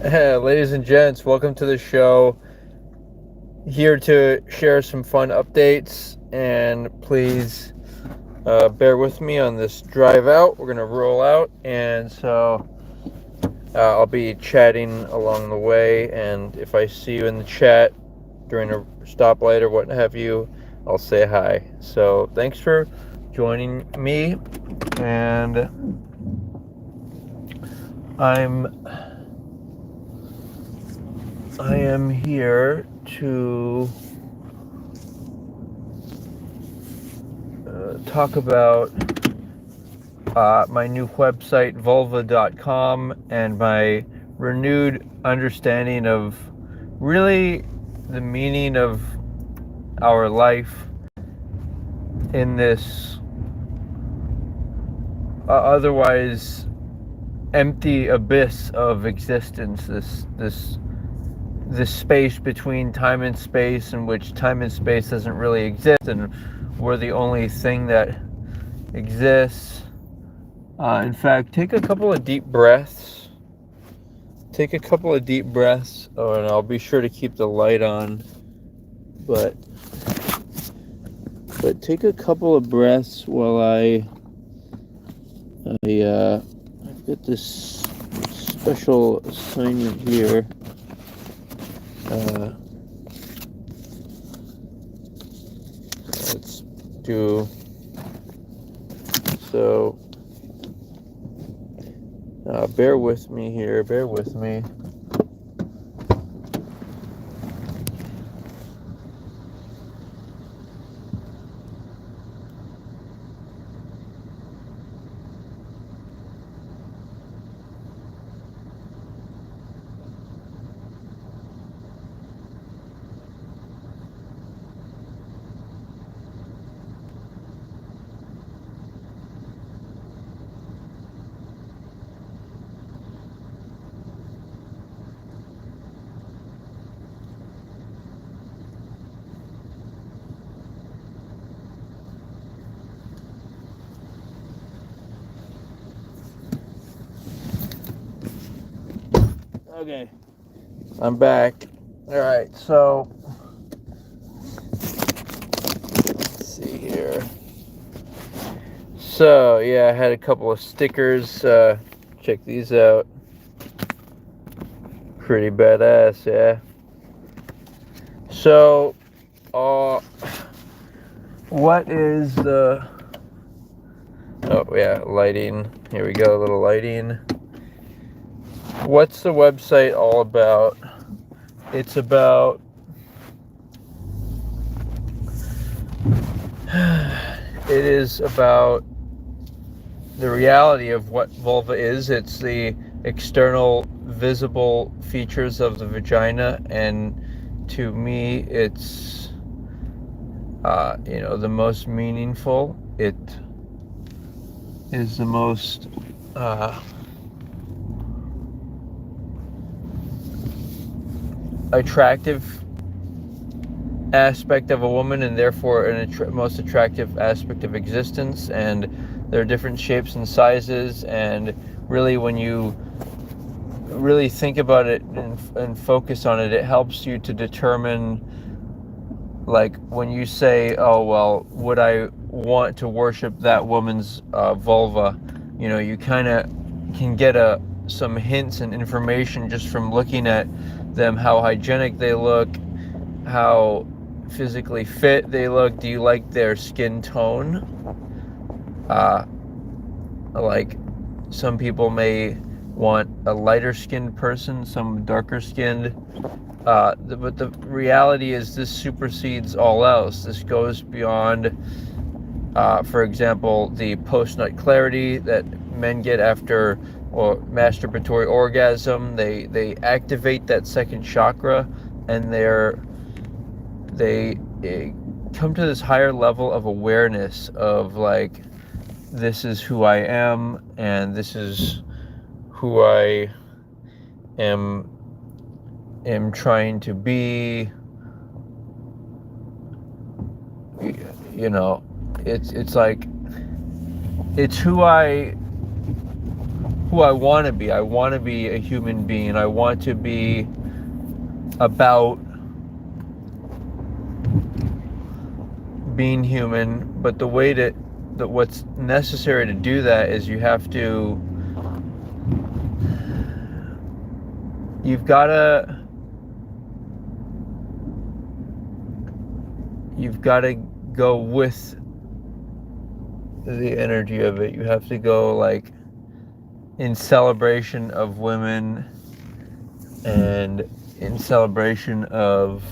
Ladies and gents, welcome to the show. Here to share some fun updates, and please bear with me on this drive out. We're gonna roll out, and so I'll be chatting along the way. And if I see you in the chat during a stoplight or what have you, I'll say hi. So thanks for joining me, and I am here to talk about my new website, vulva.com, and my renewed understanding of really the meaning of our life in this otherwise empty abyss of existence, this space between time and space, in which time and space doesn't really exist, and we're the only thing that exists. In fact, take a couple of deep breaths. Oh, and I'll be sure to keep the light on. But take a couple of breaths while I've got this special assignment here. Let's do so. Bear with me here. Bear with me. Okay, I'm back. All right, so let's see here. So yeah, I had a couple of stickers. Check these out. Pretty badass, yeah. So, what is the? Oh yeah, lighting. Here we go, a little lighting. What's the website all about? It's about it is about the reality of what vulva is. It's the external visible features of the vagina, and to me it's the most meaningful. It is the most attractive aspect of a woman, and therefore most attractive aspect of existence. And there are different shapes and sizes, and really when you really think about it and focus on it, it helps you to determine, like, when you say, oh well, would I want to worship that woman's vulva, you kind of can get some hints and information just from looking at them, how hygienic they look, how physically fit they look. Do you like their skin tone? Like, some people may want a lighter skinned person, some darker skinned. But the reality is this supersedes all else. This goes beyond, for example, the post-nut clarity that men get after or masturbatory orgasm. They activate that second chakra, and they come to this higher level of awareness of, like, this is who I am, and this is who I am trying to be. It's like, it's who I who I want to be. I want to be a human being. I want to be about being human, but the way that what's necessary to do that is you've got to go with the energy of it. You have to go like in celebration of women and in celebration of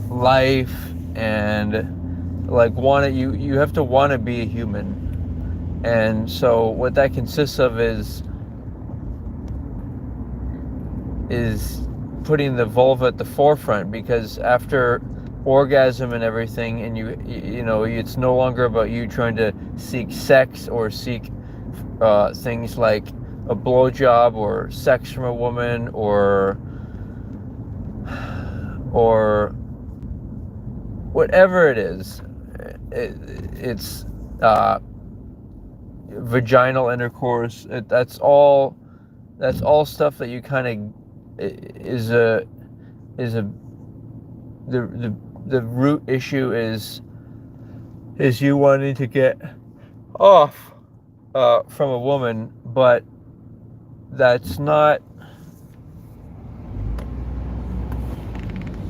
life, and like you have to want to be a human. And so what that consists of is putting the vulva at the forefront, because after orgasm and everything, and you know it's no longer about you trying to seek sex or seek things like a blowjob or sex from a woman or whatever it is. It's vaginal intercourse. That's all stuff that you kind of the root issue is you wanting to get off from a woman, but that's not.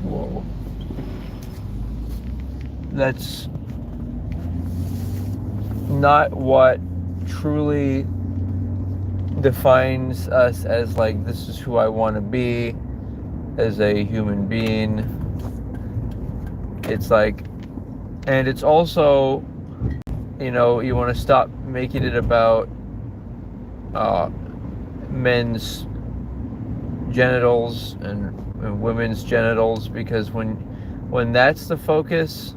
Whoa. That's not what truly defines us as like, this is who I want to be as a human being. It's like, and it's also, you know, you want to stop making it about men's genitals and women's genitals, because when that's the focus,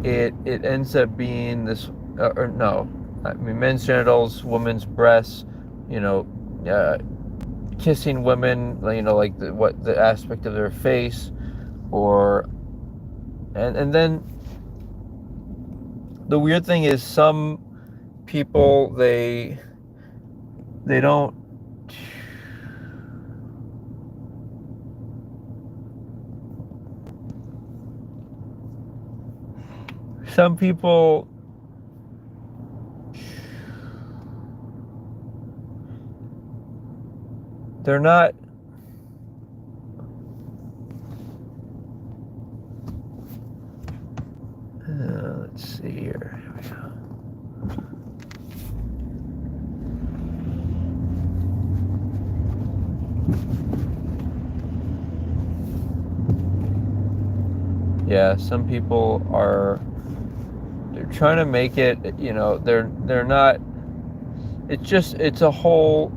it ends up being this men's genitals, women's breasts, you know, kissing women, you know, like the aspect of their face, or and then the weird thing is some people they don't. Some people they're not. Let's see here. Here we go. Yeah, some people they're trying to make it, you know, they're not. It's a whole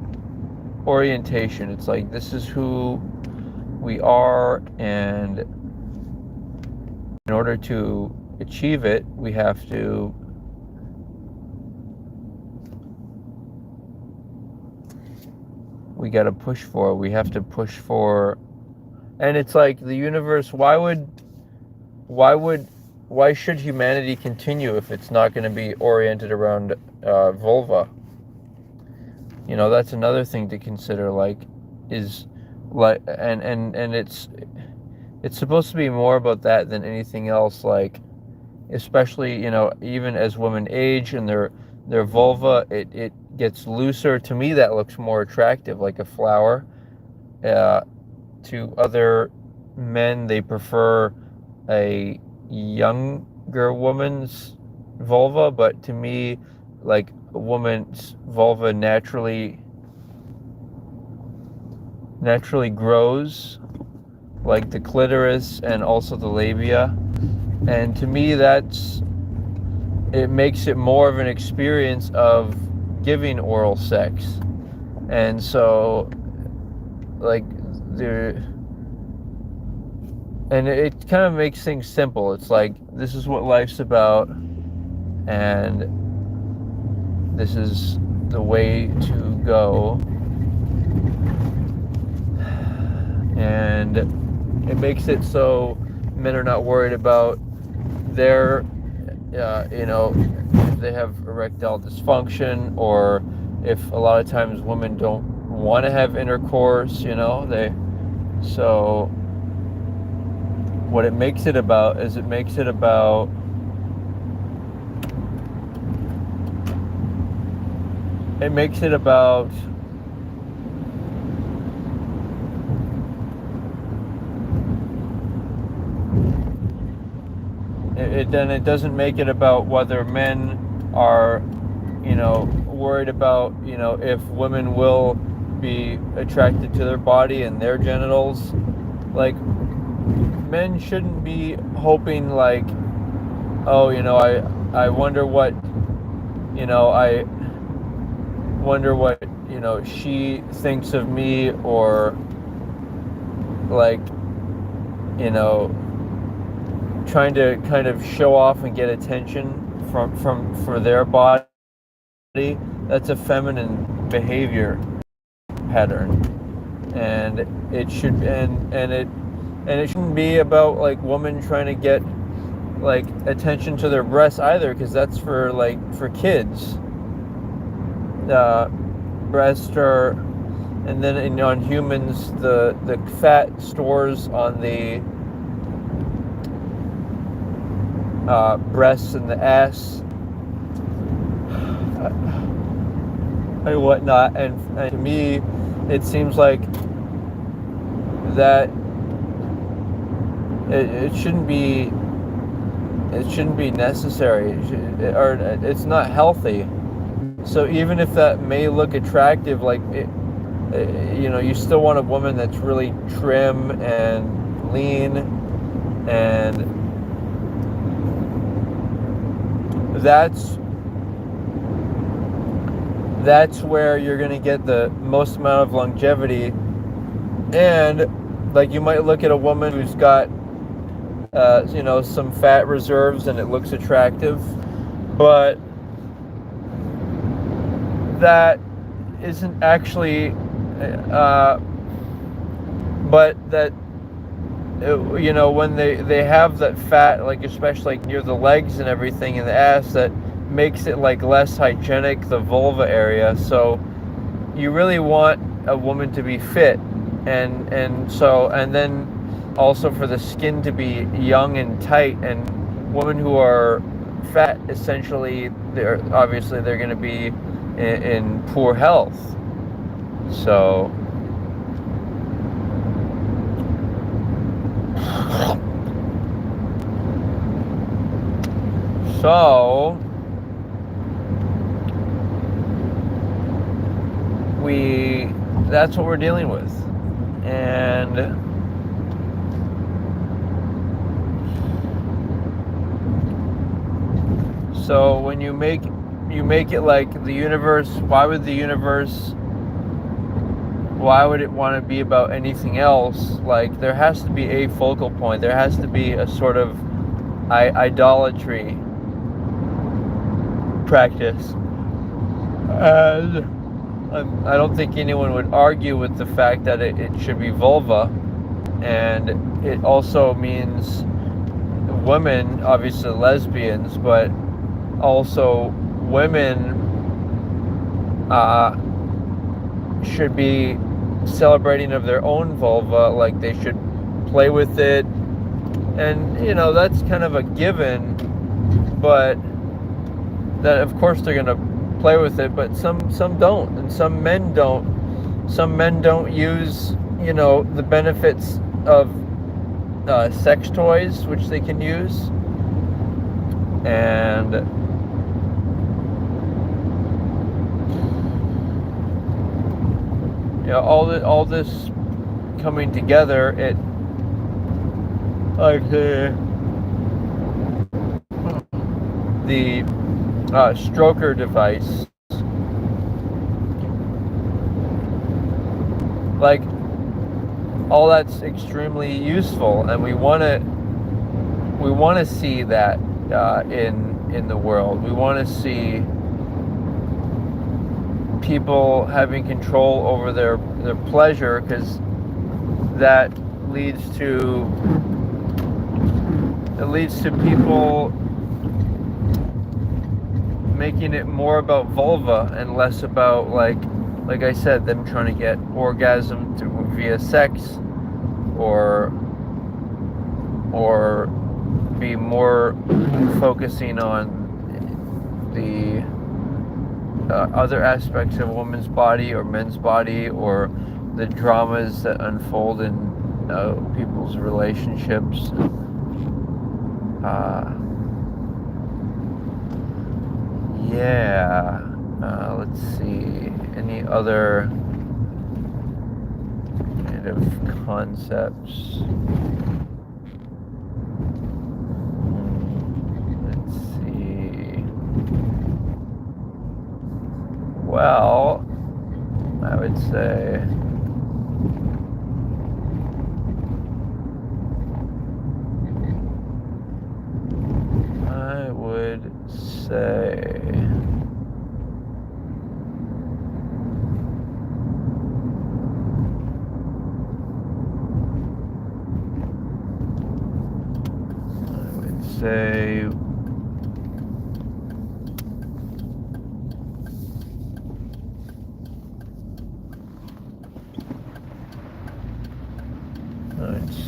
orientation. It's like, this is who we are, and in order to achieve it, we got to push for it. We have to push for, and it's like the universe, why should humanity continue if it's not going to be oriented around vulva? You know, that's another thing to consider, like, is like, and it's supposed to be more about that than anything else, like, especially, you know, even as women age and their vulva, it gets looser. To me, that looks more attractive, like a flower. To other men, they prefer a younger woman's vulva, but to me, like, a woman's vulva naturally grows, like the clitoris and also the labia, and to me it makes it more of an experience of giving oral sex. And so, like, and it kind of makes things simple. It's like, this is what life's about, and this is the way to go. And it makes it so men are not worried about their if they have erectile dysfunction, or if a lot of times women don't want to have intercourse, so what it makes it about is it makes it about then it doesn't make it about whether men are, worried about, if women will be attracted to their body and their genitals. Like, men shouldn't be hoping, like, oh, I wonder what, I wonder what, she thinks of me, or like, trying to kind of show off and get attention for their body. That's a feminine behavior pattern, and it shouldn't be about like women trying to get like attention to their breasts either, because that's for kids. Breasts are, and then on humans, the fat stores on the breasts and the ass and whatnot, and to me it seems like that it shouldn't be necessary, or it's not healthy. So even if that may look attractive, like you still want a woman that's really trim and lean, and that's where you're going to get the most amount of longevity. And like, you might look at a woman who's got some fat reserves and it looks attractive, but that isn't actually but that when they have that fat, like especially like near the legs and everything in the ass, that makes it like less hygienic, the vulva area. So you really want a woman to be fit, and then also for the skin to be young and tight. And women who are fat, essentially they're going to be in poor health. So that's what we're dealing with. And so when you make it like the universe, why would it want to be about anything else? Like, there has to be a focal point. There has to be a sort of idolatry practice. And I don't think anyone would argue with the fact that it should be vulva. And it also means women, obviously lesbians, but also women should be celebrating of their own vulva. Like, they should play with it, and that's kind of a given, but that of course they're gonna play with it. But some don't, and some men don't use the benefits of sex toys, which they can use. And all this coming together, it like the stroker device, like, all that's extremely useful, and we want to see that in the world. We want to see people having control over their pleasure, because that leads to people making it more about vulva and less about like I said, them trying to get orgasm via sex, or be more focusing on the other aspects of a woman's body or men's body, or the dramas that unfold in people's relationships. Yeah. Let's see. Any other kind of concepts? Let's see. Well, I would say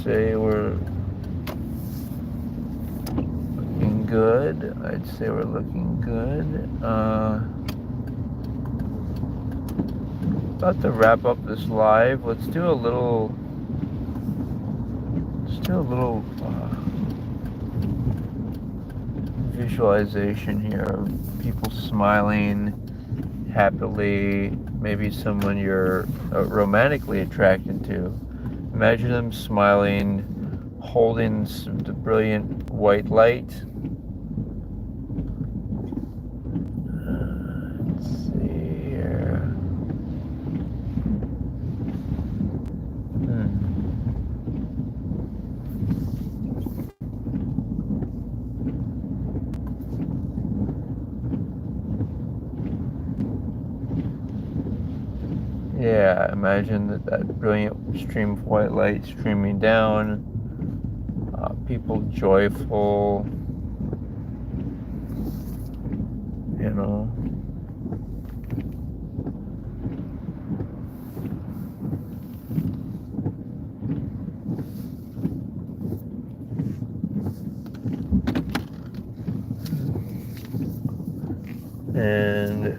say we're looking good. I'd say we're looking good. About to wrap up this live. Let's do a little visualization here of people smiling happily, maybe someone you're romantically attracted to. Imagine them smiling, holding the brilliant white light. Let's see here. Yeah, imagine that brilliant stream of white light streaming down, people joyful, you know. And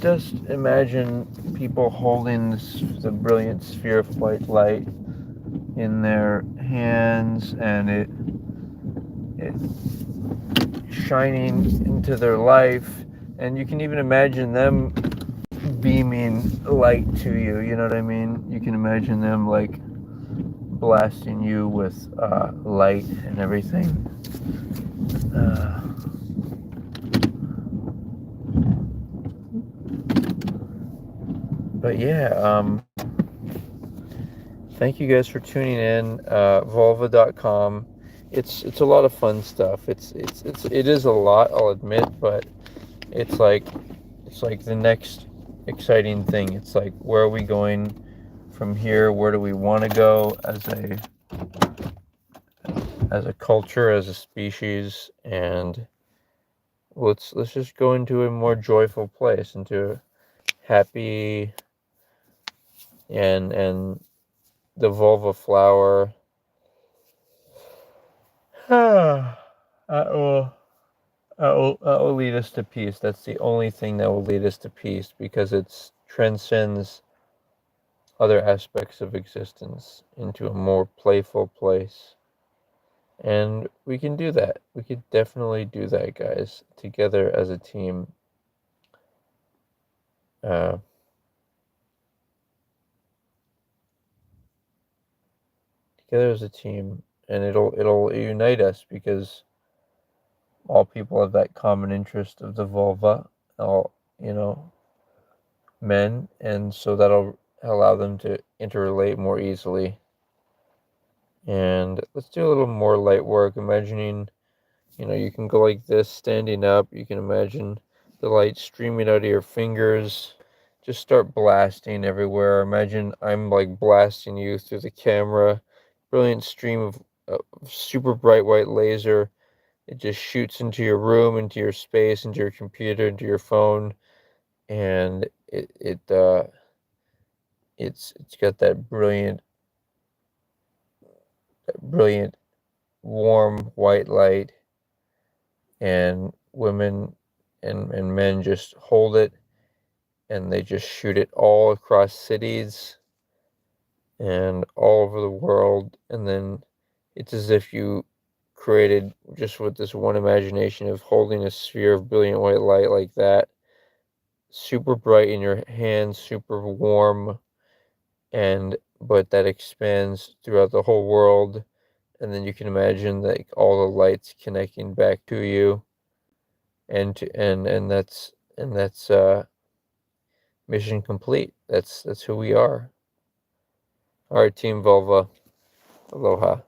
just imagine people holding the brilliant sphere of white light in their hands, and it shining into their life, and you can even imagine them beaming light to you, you know what I mean? You can imagine them like blasting you with light and everything. But yeah, thank you guys for tuning in. Vulva.com. It's a lot of fun stuff. It is a lot, I'll admit, but it's like the next exciting thing. It's like, where are we going from here? Where do we want to go as a culture, as a species? And let's just go into a more joyful place, into happy, and the vulva flower. That will lead us to peace. That's the only thing that will lead us to peace, because it transcends other aspects of existence into a more playful place. And we can do that. We could definitely do that, guys, together as a team. Together as a team, and it'll unite us, because all people have that common interest of the vulva, all, men, and so that'll allow them to interrelate more easily. And let's do a little more light work, imagining, you can go like this, standing up. You can imagine the light streaming out of your fingers. Just start blasting everywhere. Imagine I'm like blasting you through the camera, brilliant stream of super bright white laser. It just shoots into your room, into your space, into your computer, into your phone, and it's got that brilliant warm white light, and women and men just hold it, and they just shoot it all across cities and all over the world. And then it's as if you created, just with this one imagination of holding a sphere of brilliant white light like that, super bright in your hands, super warm, and but that expands throughout the whole world. And then you can imagine like all the lights connecting back to you, and that's mission complete. That's who we are. All right, Team Volva. Aloha.